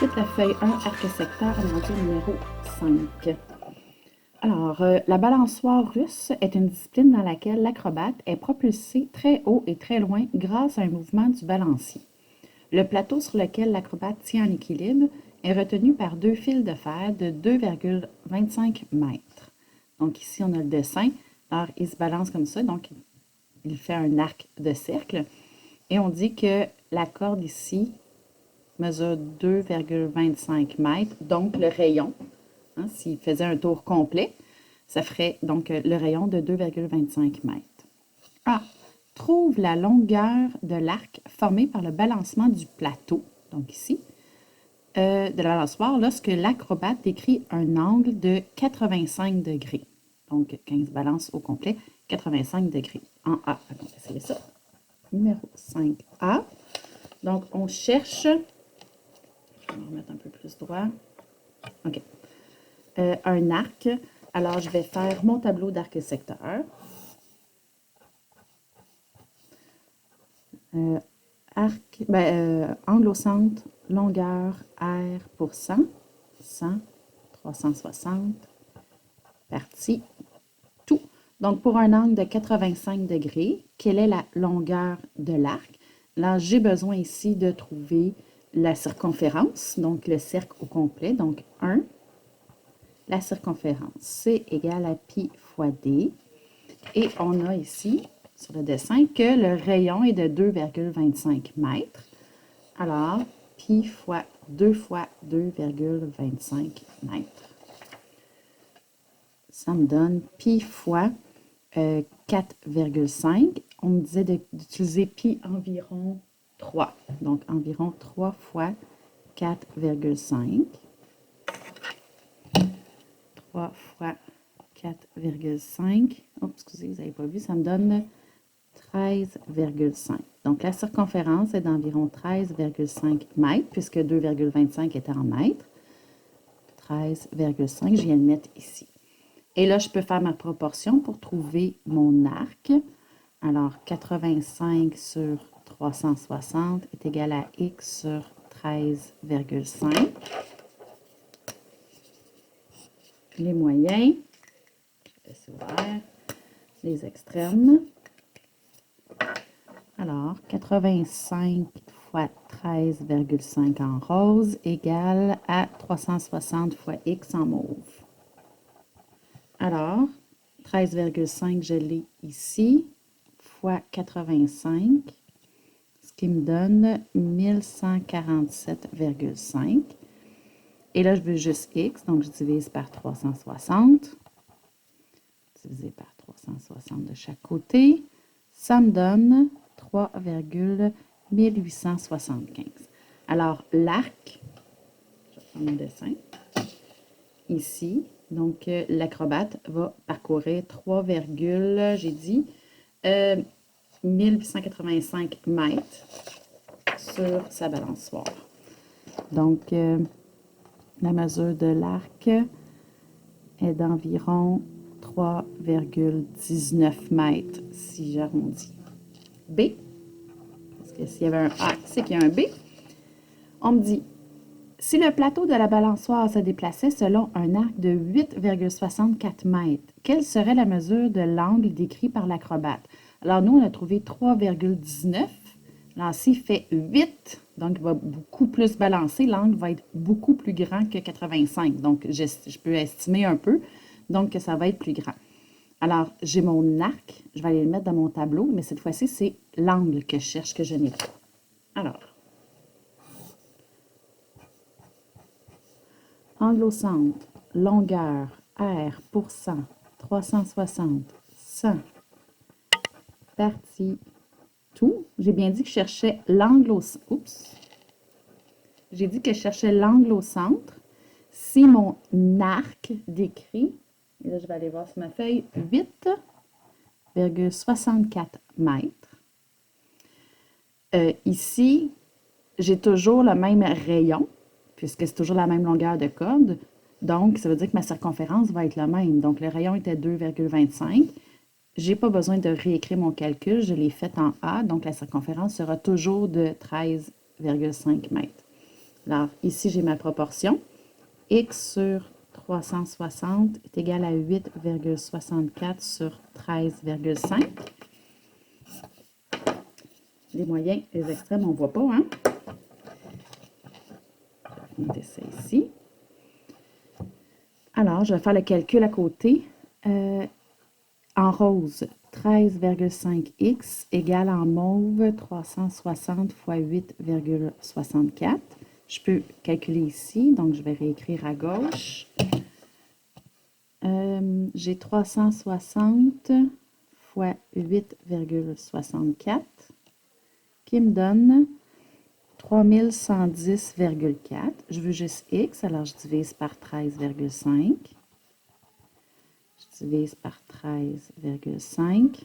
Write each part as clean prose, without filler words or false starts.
ensuite la feuille 1, arc secteur, mesure numéro 5. Alors, la balançoire russe est une discipline dans laquelle l'acrobate est propulsé très haut et très loin grâce à un mouvement du balancier. Le plateau sur lequel l'acrobate tient en équilibre est retenu par deux fils de fer de 2,25 mètres. Donc ici, on a le dessin. Alors, il se balance comme ça, donc il fait un arc de cercle. Et on dit que la corde ici mesure 2,25 mètres, donc le rayon, hein, s'il faisait un tour complet, ça ferait donc le rayon de 2,25 mètres. Ah, trouve la longueur de l'arc formé par le balancement du plateau, donc ici, de la balançoire, lorsque l'acrobate décrit un angle de 85 degrés. Donc, quand il se balance au complet, 85 degrés en A. On va essayer ça. Numéro 5A. Donc, on cherche, je vais remettre un peu plus droit. OK. Un arc. Alors, je vais faire mon tableau d'arc secteur. Angle au centre, longueur R pour 100, 100, 360, partie, tout. Donc, pour un angle de 85 degrés, quelle est la longueur de l'arc? Là, j'ai besoin ici de trouver la circonférence, donc le cercle au complet, donc 1. La circonférence, C égale à pi fois D. Et on a ici, sur le dessin, que le rayon est de 2,25 mètres. Alors, pi fois 2 fois 2,25 mètres. Ça me donne pi fois 4,5. On me disait d'utiliser pi environ 3. Donc, environ 3 fois 4,5. 3 fois 4,5. Oh, excusez, vous n'avez pas vu, ça me donne 13,5. Donc, la circonférence est d'environ 13,5 mètres, puisque 2,25 est en mètres. 13,5, je viens le mettre ici. Et là, je peux faire ma proportion pour trouver mon arc. Alors, 85 sur 360 est égal à x sur 13,5. Les moyens, je laisse ouvert, les extrêmes. Alors, 85 fois 13,5 en rose égale à 360 fois x en mauve. Alors, 13,5, je l'ai ici, fois 85, ce qui me donne 1147,5. Et là, je veux juste x, donc je divise par 360. Divisé par 360 de chaque côté. Ça me donne 3,1875. Alors, l'arc, je vais prendre mon dessin, ici, donc l'acrobate va parcourir 3, j'ai dit, 1885 mètres sur sa balançoire. Donc, la mesure de l'arc est d'environ 3,19 mètres si j'arrondis. B, parce que s'il y avait un A, c'est qu'il y a un B. On me dit, si le plateau de la balançoire se déplaçait selon un arc de 8,64 mètres, quelle serait la mesure de l'angle décrit par l'acrobate? Alors, nous, on a trouvé 3,19. L'ancien fait 8, donc il va beaucoup plus balancer. L'angle va être beaucoup plus grand que 85. Donc, je peux estimer un peu, donc que ça va être plus grand. Alors, j'ai mon arc, je vais aller le mettre dans mon tableau, mais cette fois-ci, c'est l'angle que je cherche, que je n'ai pas. Alors, angle au centre, longueur, R pour 100, 360, 100, partie, tout. J'ai bien dit que je cherchais l'angle au centre. Oups. J'ai dit que je cherchais l'angle au centre. Si mon arc décrit, et là je vais aller voir sur ma feuille, 8,64 mètres. Ici, j'ai toujours le même rayon, puisque c'est toujours la même longueur de corde. Donc, ça veut dire que ma circonférence va être la même. Donc, le rayon était 2,25. Je n'ai pas besoin de réécrire mon calcul, je l'ai fait en A, donc la circonférence sera toujours de 13,5 mètres. Alors, ici, j'ai ma proportion. X sur 360 est égal à 8,64 sur 13,5. Les moyens, les extrêmes, on ne voit pas, hein? Je vais monter ça ici. Alors, je vais faire le calcul à côté. En rose, 13,5x égale en mauve 360 fois 8,64. Je peux calculer ici, donc je vais réécrire à gauche. J'ai 360 fois 8,64 qui me donne 3110,4. Je veux juste x, alors je divise par 13,5. Je divise par 13,5,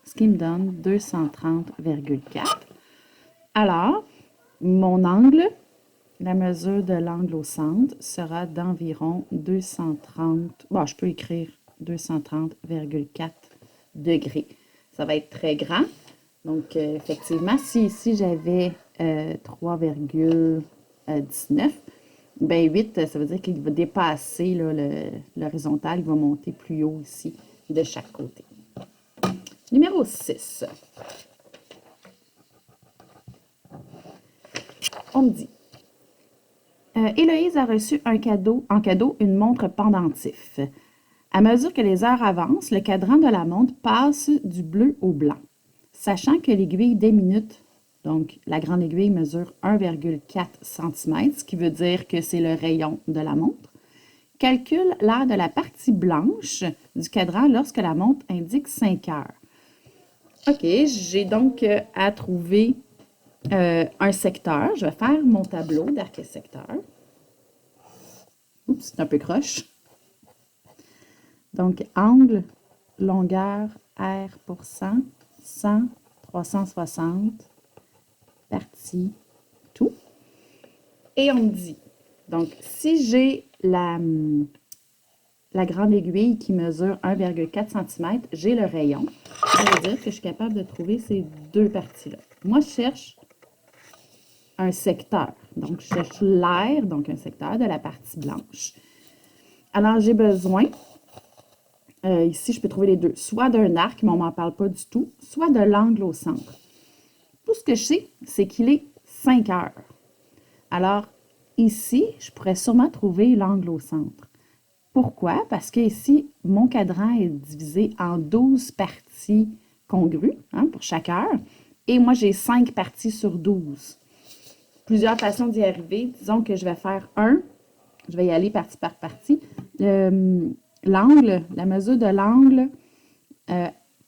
ce qui me donne 230,4. Alors, mon angle, la mesure de l'angle au centre, sera d'environ 230, bon, je peux écrire 230,4 degrés. Ça va être très grand. Donc, effectivement, si ici j'avais 3,19, ben 8, ça veut dire qu'il va dépasser l'horizontal, il va monter plus haut ici de chaque côté. Numéro 6. On me dit, Héloïse a reçu en cadeau une montre pendentif. À mesure que les heures avancent, le cadran de la montre passe du bleu au blanc. Sachant que l'aiguille des minutes, donc la grande aiguille mesure 1,4 cm, ce qui veut dire que c'est le rayon de la montre, calcule l'heure de la partie blanche du cadran lorsque la montre indique 5 heures. OK, j'ai donc à trouver un secteur. Je vais faire mon tableau d'arc-secteur. Oups, c'est un peu croche. Donc, angle, longueur, R pour 100, 360, partie, tout. Et on me dit, donc, si j'ai la grande aiguille qui mesure 1,4 cm, j'ai le rayon. Ça veut dire que je suis capable de trouver ces deux parties-là. Moi, je cherche un secteur. Donc, je cherche l'air, donc un secteur de la partie blanche. Alors, j'ai besoin, ici, je peux trouver les deux, soit d'un arc, mais on ne m'en parle pas du tout, soit de l'angle au centre. Tout ce que je sais, c'est qu'il est 5 heures. Alors, ici, je pourrais sûrement trouver l'angle au centre. Pourquoi? Parce que ici, mon cadran est divisé en 12 parties congrues pour chaque heure. Et moi, j'ai 5 parties sur 12. Plusieurs façons d'y arriver. Disons que je vais faire je vais y aller partie par partie. L'angle, la mesure de l'angle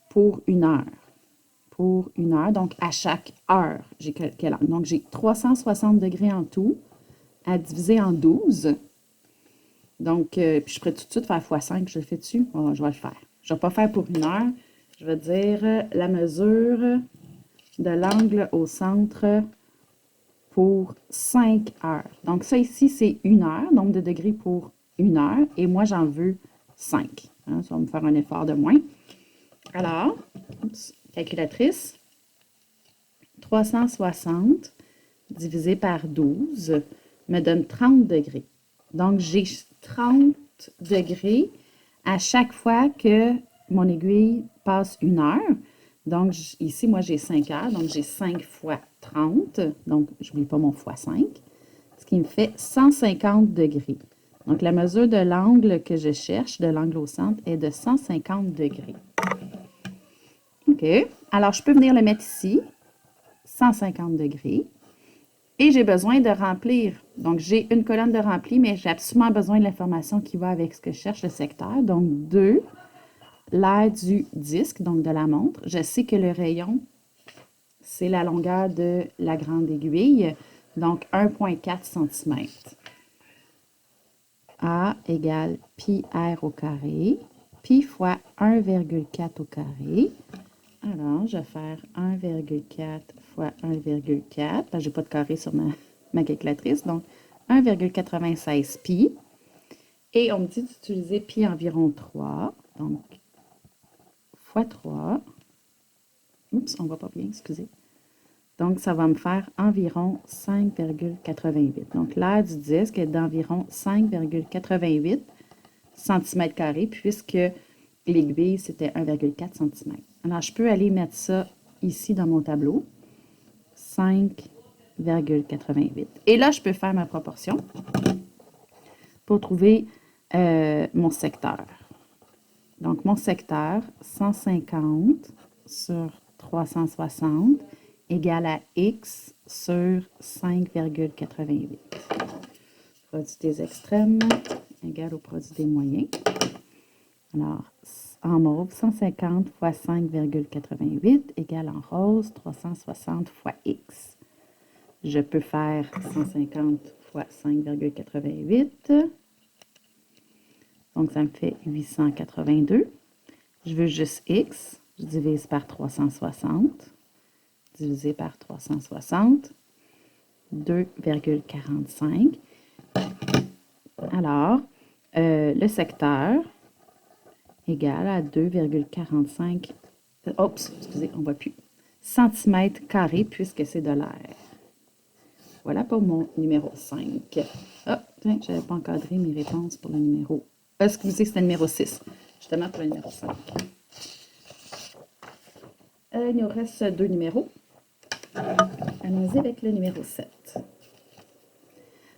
pour une heure. Pour une heure, donc à chaque heure, j'ai quel angle? Donc, j'ai 360 degrés en tout à diviser en 12. Donc, puis je pourrais tout de suite faire x5, je le fais dessus. Oh, je vais le faire. Je ne vais pas faire pour une heure. Je vais dire la mesure de l'angle au centre pour 5 heures. Donc, ça ici, c'est une heure, nombre de degrés pour une heure. Et moi, j'en veux 5. Ça va me faire un effort de moins. Alors, calculatrice, 360 divisé par 12 me donne 30 degrés. Donc, j'ai 30 degrés à chaque fois que mon aiguille passe une heure. Donc, ici, moi, j'ai 5 heures. Donc, j'ai 5 fois 30. Donc, je n'oublie pas mon fois 5. Ce qui me fait 150 degrés. Donc, la mesure de l'angle que je cherche, de l'angle au centre, est de 150 degrés. OK. Alors, je peux venir le mettre ici, 150 degrés. Et j'ai besoin de remplir. Donc, j'ai une colonne de rempli, mais j'ai absolument besoin de l'information qui va avec ce que je cherche, le secteur. Donc, 2, l'aire du disque, donc de la montre. Je sais que le rayon, c'est la longueur de la grande aiguille, donc 1,4 cm. A égale pi r au carré, pi fois 1,4 au carré. Alors, je vais faire 1,4 fois 1,4. Là, je n'ai pas de carré sur ma calculatrice, donc 1,96 pi. Et on me dit d'utiliser pi environ 3, donc fois 3. Oups, on ne voit pas bien, excusez. Donc, ça va me faire environ 5,88. Donc, l'aire du disque est d'environ 5,88 cm², puisque l'aiguille, c'était 1,4 cm. Alors, je peux aller mettre ça ici dans mon tableau. 5,88. Et là, je peux faire ma proportion pour trouver mon secteur. Donc, mon secteur, 150 sur 360 égale à X sur 5,88. Produit des extrêmes égale au produit des moyens. Alors, en mauve, 150 fois 5,88 égale en rose 360 fois X. Je peux faire 150 fois 5,88. Donc, ça me fait 882. Je veux juste X. Je divise par 360. Divisé par 360. 2,45. Alors, le secteur égale à 2,45. Oups, excusez, on ne voit plus. Centimètres carrés puisque c'est de l'air. Voilà pour mon numéro 5. Ah, tiens, je n'avais pas encadré mes réponses pour le numéro. Excusez, c'était le numéro 6. Justement pour le numéro 5. Il nous reste 2 numéros. Allons-y avec le numéro 7.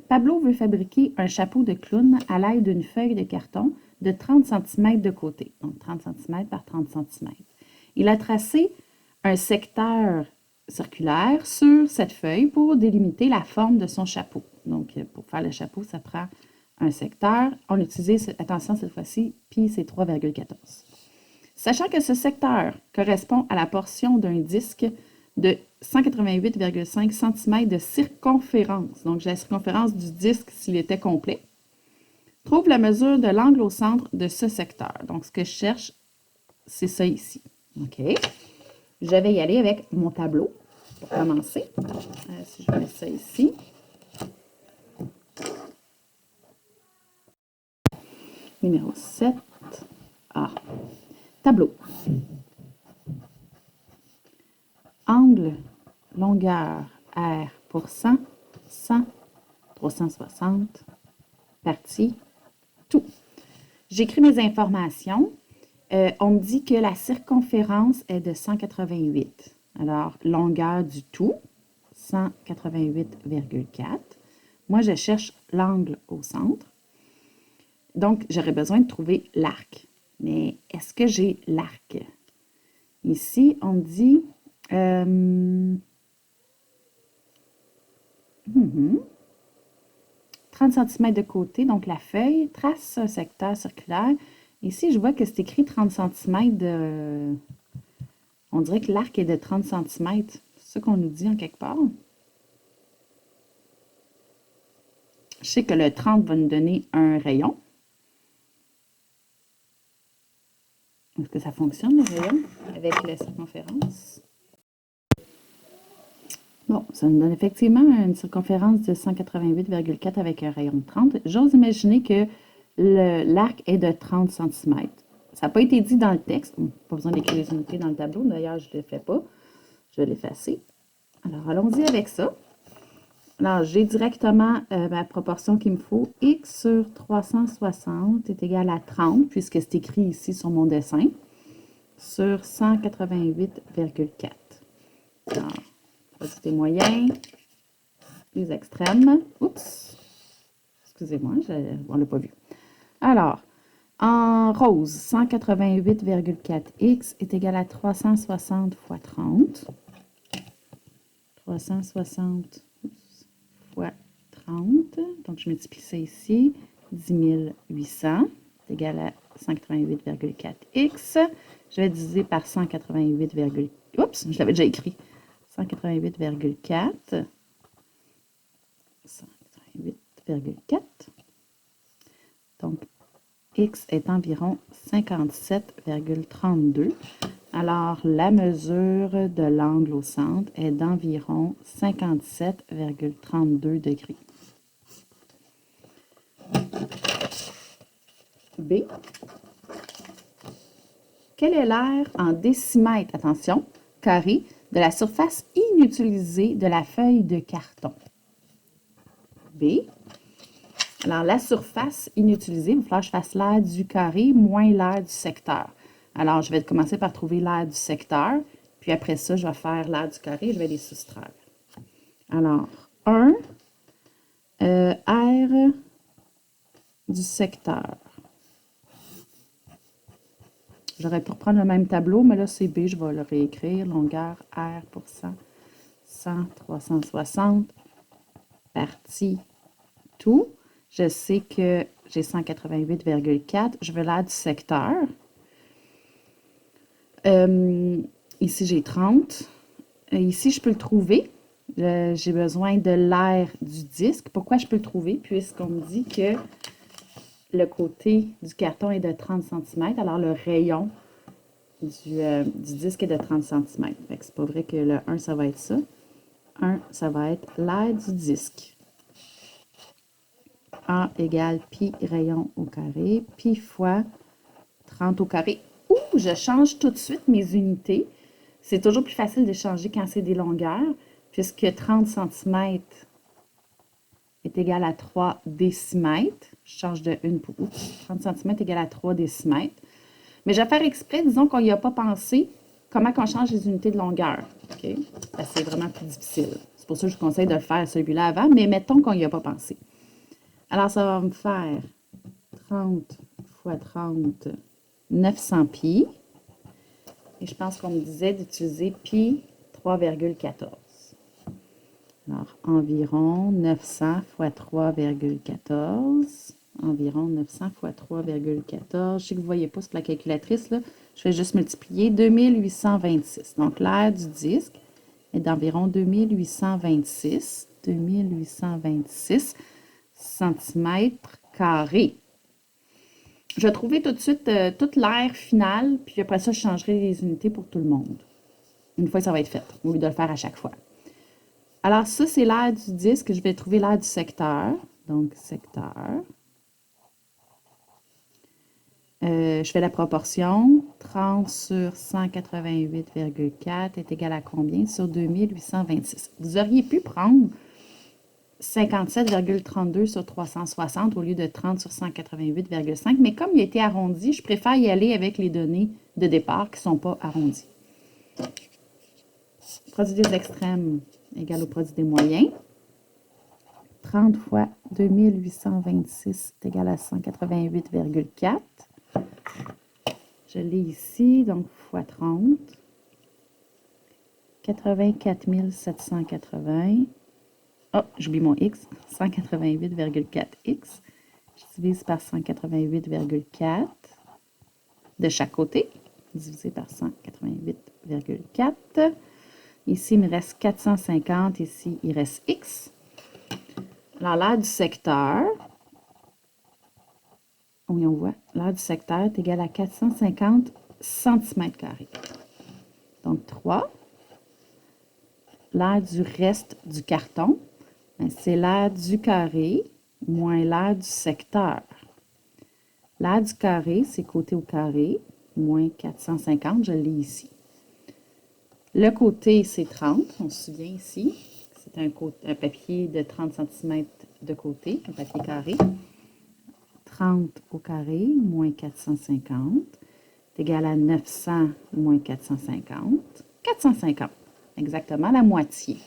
Pablo veut fabriquer un chapeau de clown à l'aide d'une feuille de carton de 30 cm de côté. Donc, 30 cm par 30 cm. Il a tracé un secteur circulaire sur cette feuille pour délimiter la forme de son chapeau. Donc, pour faire le chapeau, ça prend un secteur. On utilise, attention cette fois-ci, pi c'est 3,14. Sachant que ce secteur correspond à la portion d'un disque de 188,5 cm de circonférence. Donc, j'ai la circonférence du disque s'il était complet. Trouve la mesure de l'angle au centre de ce secteur. Donc, ce que je cherche, c'est ça ici. OK. Je vais y aller avec mon tableau pour commencer. Si je mets ça ici. Numéro 7. Ah. Tableau. Angle, longueur, R pour 100, 100, 360, partie, tout. J'écris mes informations. On me dit que la circonférence est de 188. Alors, longueur du tout, 188,4. Moi, je cherche l'angle au centre. Donc, j'aurais besoin de trouver l'arc. Mais est-ce que j'ai l'arc? Ici, on me dit 30 cm de côté, donc la feuille trace un secteur circulaire. Ici, je vois que c'est écrit 30 cm de... On dirait que l'arc est de 30 cm. C'est ça qu'on nous dit en quelque part. Je sais que le 30 va nous donner un rayon. Est-ce que ça fonctionne, le rayon, avec la circonférence? Bon, ça nous donne effectivement une circonférence de 188,4 avec un rayon de 30. J'ose imaginer que l'arc est de 30 cm. Ça n'a pas été dit dans le texte. Pas besoin d'écrire les unités dans le tableau. D'ailleurs, je ne le fais pas. Je vais l'effacer. Alors, allons-y avec ça. Alors, j'ai directement ma proportion qu'il me faut. X sur 360 est égal à 30, puisque c'est écrit ici sur mon dessin, sur 188,4. Alors, petit moyen, les extrêmes. Oups! Excusez-moi, on ne l'a pas vu. Alors, en rose, 188,4x est égal à 360 fois 30. 360 fois 30. Donc, je multiplie ça ici. 10 800 est égal à 188,4x. Je vais diviser par 188, oups, je l'avais déjà écrit. 188,4. 188,4. Donc, X est environ 57,32. Alors, la mesure de l'angle au centre est d'environ 57,32 degrés. B. Quel est l'air en décimètres, attention, carré, de la surface inutilisée de la feuille de carton. B. Alors, la surface inutilisée, il va falloir que je fasse l'aire du carré moins l'aire du secteur. Alors, je vais commencer par trouver l'aire du secteur, puis après ça, je vais faire l'aire du carré, je vais les soustraire. Alors, 1, aire du secteur. J'aurais pu reprendre le même tableau, mais là, c'est B, je vais le réécrire. Longueur R pour 100, 360, partie, tout. Je sais que j'ai 188,4. Je veux l'aire du secteur. Ici, j'ai 30. Ici, je peux le trouver. J'ai besoin de l'aire du disque. Pourquoi je peux le trouver? Puisqu'on me dit que le côté du carton est de 30 cm. Alors, le rayon du disque est de 30 cm. Fait que c'est pas vrai que le 1, ça va être ça. 1, ça va être l'aire du disque. A égale pi rayon au carré, pi fois 30 au carré. Ouh, je change tout de suite mes unités. C'est toujours plus facile de changer quand c'est des longueurs, puisque 30 cm est égal à 3 décimètres. Je change de 1 pour 30 cm est égal à 3 décimètres. Mais je vais faire exprès, disons qu'on n'y a pas pensé, comment on change les unités de longueur. OK? C'est vraiment plus difficile. C'est pour ça que je vous conseille de le faire celui-là avant, mais mettons qu'on n'y a pas pensé. Alors, ça va me faire 30 fois 30, 900 pi. Et je pense qu'on me disait d'utiliser pi 3,14. Alors, environ 900 fois 3,14. Environ 900 fois 3,14. Je sais que vous ne voyez pas sur la calculatrice, là. Je vais juste multiplier 2826. Donc, l'aire du disque est d'environ 2826 centimètres carrés. Je vais trouver tout de suite toute l'aire finale, puis après ça, je changerai les unités pour tout le monde. Une fois que ça va être fait, au lieu de le faire à chaque fois. Alors, ça, c'est l'aire du disque. Je vais trouver l'aire du secteur. Donc, secteur. Je fais la proportion. 30 sur 188,4 est égal à combien sur 2826? Vous auriez pu prendre 57,32 sur 360 au lieu de 30 sur 188,5. Mais comme il a été arrondi, je préfère y aller avec les données de départ qui ne sont pas arrondies. Produit des extrêmes égale au produit des moyens. 30 fois 2826 est égal à 188,4. Je l'ai ici, donc fois 30. 84 780. Oh, j'oublie mon X. 188,4X. Je divise par 188,4 de chaque côté. Divisé par 188,4. Ici, il me reste 450. Ici, il reste X. Alors, l'aire du secteur, oui, on voit, l'aire du secteur est égale à 450 cm². Donc, 3. L'aire du reste du carton, c'est l'aire du carré moins l'aire du secteur. L'aire du carré, c'est côté au carré, moins 450, je l'ai ici. Le côté, c'est 30, on se souvient ici. C'est un papier de 30 cm de côté, un papier carré. 30 au carré, moins 450, est égal à 900 moins 450. 450, exactement la moitié.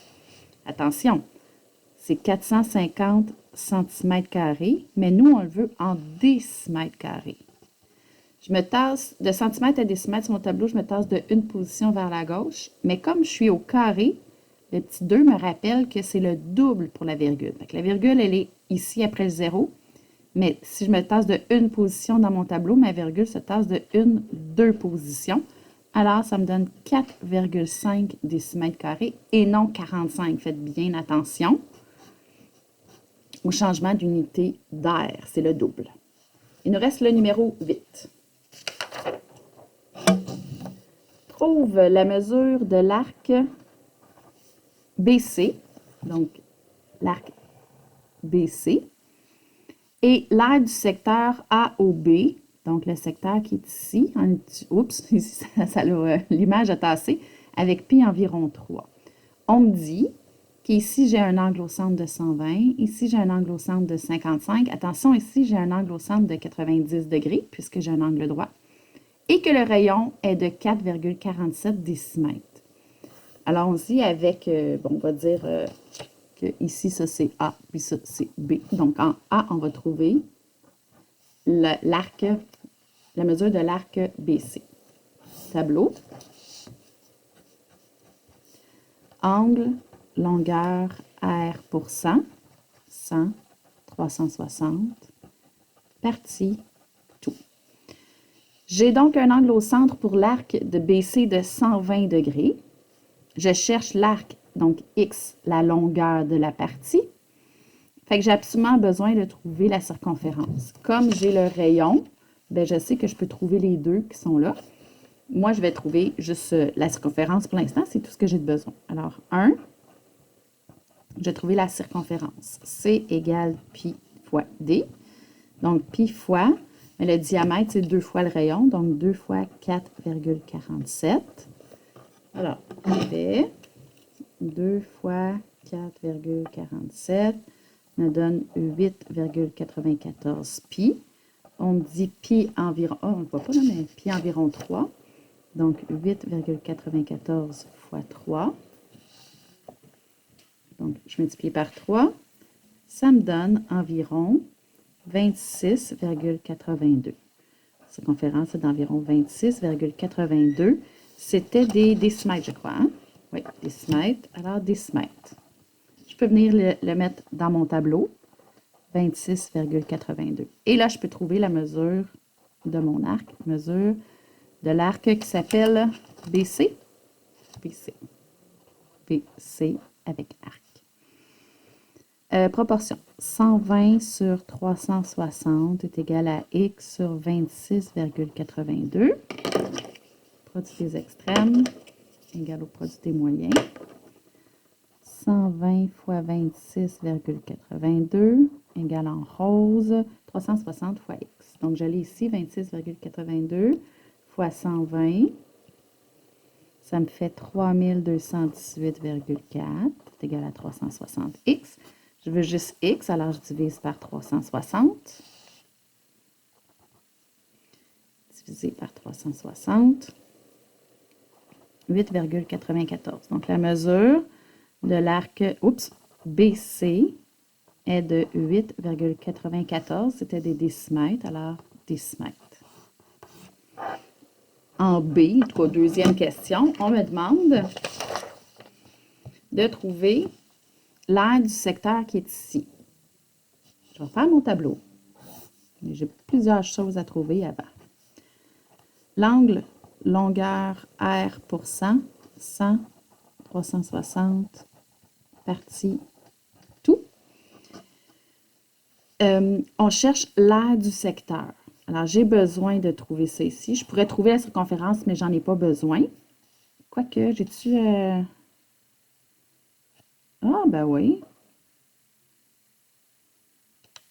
Attention, c'est 450 cm², mais nous, on le veut en décimètres². Je me tasse de centimètre à décimètre sur mon tableau, je me tasse de une position vers la gauche, mais comme je suis au carré, le petit 2 me rappelle que c'est le double pour la virgule. Donc, la virgule, elle est ici après le 0, mais si je me tasse de une position dans mon tableau, ma virgule se tasse de deux positions. Alors, ça me donne 4,5 décimètres² et non 45. Faites bien attention au changement d'unité d'air. C'est le double. Il nous reste le numéro 8. Trouve la mesure de l'arc BC, donc l'arc BC, et l'aire du secteur AOB, donc le secteur qui est ici. Oups, ici, l'image a tassé. avec pi environ 3. On me dit qu'ici, j'ai un angle au centre de 120. Ici, j'ai un angle au centre de 55. Attention, ici, j'ai un angle au centre de 90 degrés, puisque j'ai un angle droit. Et que le rayon est de 4,47 décimètres. Alors, on dit avec, bon, on va dire que ici, ça, c'est A, puis ça, c'est B. Donc, en A, on va trouver l'arc, la mesure de l'arc BC. Tableau. Angle, longueur, R pour 100, 360, partie, tout. J'ai donc un angle au centre pour l'arc de BC de 120 degrés. Je cherche l'arc, donc X, la longueur de la partie. Fait que j'ai absolument besoin de trouver la circonférence. Comme j'ai le rayon, bien, je sais que je peux trouver les deux qui sont là. Moi, je vais trouver juste la circonférence pour l'instant, c'est tout ce que j'ai de besoin. Alors, 1, je vais trouver la circonférence. C égale pi fois D. Donc, pi fois, mais le diamètre, c'est 2 fois le rayon, donc 2 fois 4,47. Alors, on fait 2 fois 4,47 me donne 8,94 pi. On dit pi environ, oh, on ne le voit pas là, mais pi environ 3. Donc, 8,94 fois 3. Donc, je multiplie par 3. Ça me donne environ 26,82. La circonférence est d'environ 26,82. C'était des décimètres, je crois. Hein? Oui, décimètres. Alors, décimètres. Je peux venir le mettre dans mon tableau. 26,82. Et là, je peux trouver la mesure de mon arc. Mesure de l'arc qui s'appelle BC. BC. BC avec arc. Proportion. 120 sur 360 est égal à X sur 26,82. Produit des extrêmes égal au produit des moyens. 120 fois 26,82 égale en rose 360 fois X. Donc, je l'ai ici, 26,82 fois 120. Ça me fait 3218,4 est égal à 360 X. Je veux juste X, alors je divise par 360. Divisé par 360. 8,94. Donc, la mesure de l'arc, BC est de 8,94. C'était des décimètres, alors décimètres. En B, en tout cas, deuxième question, on me demande de trouver l'aire du secteur qui est ici. Je vais faire mon tableau. J'ai plusieurs choses à trouver avant. L'angle, longueur R pour 100, 100, 360, partie, tout. On cherche l'aire du secteur. Alors, j'ai besoin de trouver ça ici. Je pourrais trouver la circonférence, mais j'en ai pas besoin. Quoique, j'ai-tu... Ah, ben oui.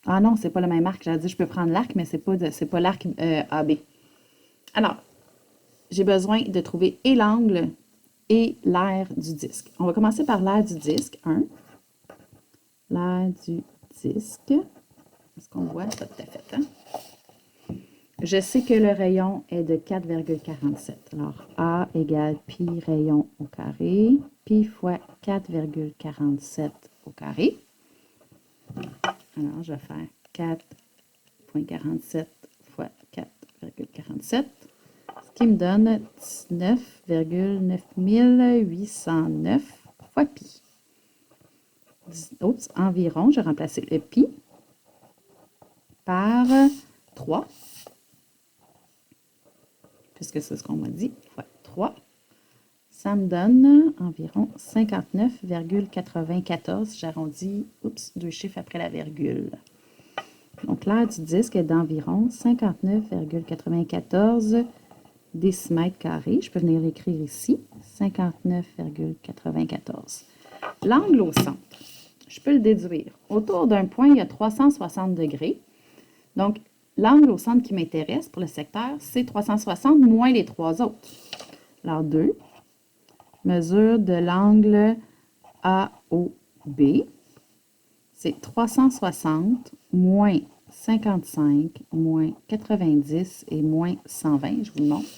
Ah non, c'est pas le même arc. J'avais dit je peux prendre l'arc, mais c'est pas l'arc AB. Alors, j'ai besoin de trouver et l'angle et l'aire du disque. On va commencer par l'aire du disque. 1. L'aire du disque. Est-ce qu'on voit ça tout à fait? Hein? Je sais que le rayon est de 4,47. Alors, A égale pi rayon au carré. Pi fois 4,47 au carré. Alors, je vais faire 4,47 fois 4,47. Ce qui me donne 19,9809 fois pi. Oups, environ, je vais remplacer le pi par 3. Puisque c'est ce qu'on m'a dit, fois 3. Ça me donne environ 59,94. J'arrondis, deux chiffres après la virgule. Donc, l'aire du disque est d'environ 59,94 décimètres carrés. Je peux venir l'écrire ici, 59,94. L'angle au centre, je peux le déduire. Autour d'un point, il y a 360 degrés. Donc, l'angle au centre qui m'intéresse pour le secteur, c'est 360 moins les trois autres. Alors, 2 Mesure de l'angle AOB, c'est 360 moins 55 moins 90 et moins 120. Je vous le montre.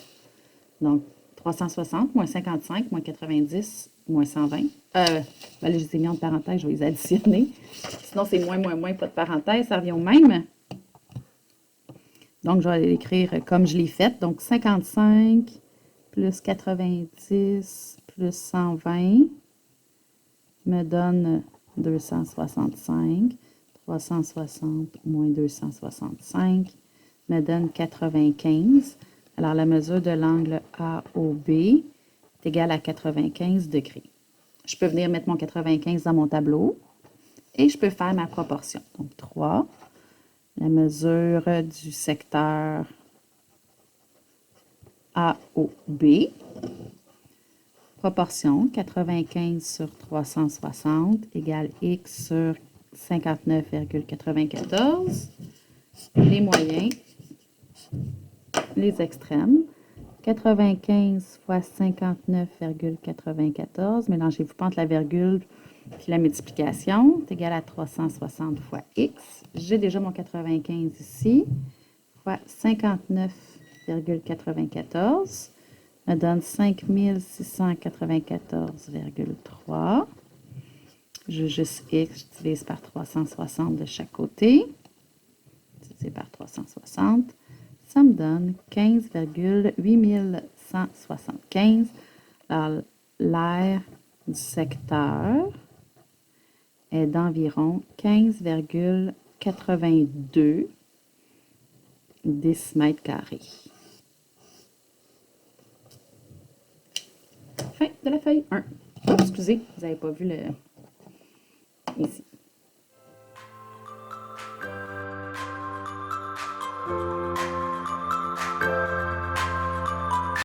Donc, 360 moins 55 moins 90 moins 120. Ben là, je les ai mis en parenthèse, je vais les additionner. Sinon, c'est moins, moins, moins, pas de parenthèse, ça revient au même. Donc, je vais l'écrire comme je l'ai fait. Donc, 55 plus 90 plus 120 me donne 265. 360 moins 265 me donne 95. Alors, la mesure de l'angle AOB est égale à 95 degrés. Je peux venir mettre mon 95 dans mon tableau et je peux faire ma proportion. Donc, 3, la mesure du secteur AOB, proportion 95 sur 360 égale X sur 59,94. Les moyens, les extrêmes. 95 fois 59,94. Mélangez-vous pas entre la virgule puis la multiplication. C'est égal à 360 fois X. J'ai déjà mon 95 ici. Fois 59,94. Me donne 5694,3. Je juste X, je divise par 360 de chaque côté. Divisé par 360. Ça me donne 15,8175. Alors, l'aire du secteur est d'environ 15,82 décimètres carrés. Fin de la feuille 1. Oh, excusez, vous n'avez pas vu le... ici.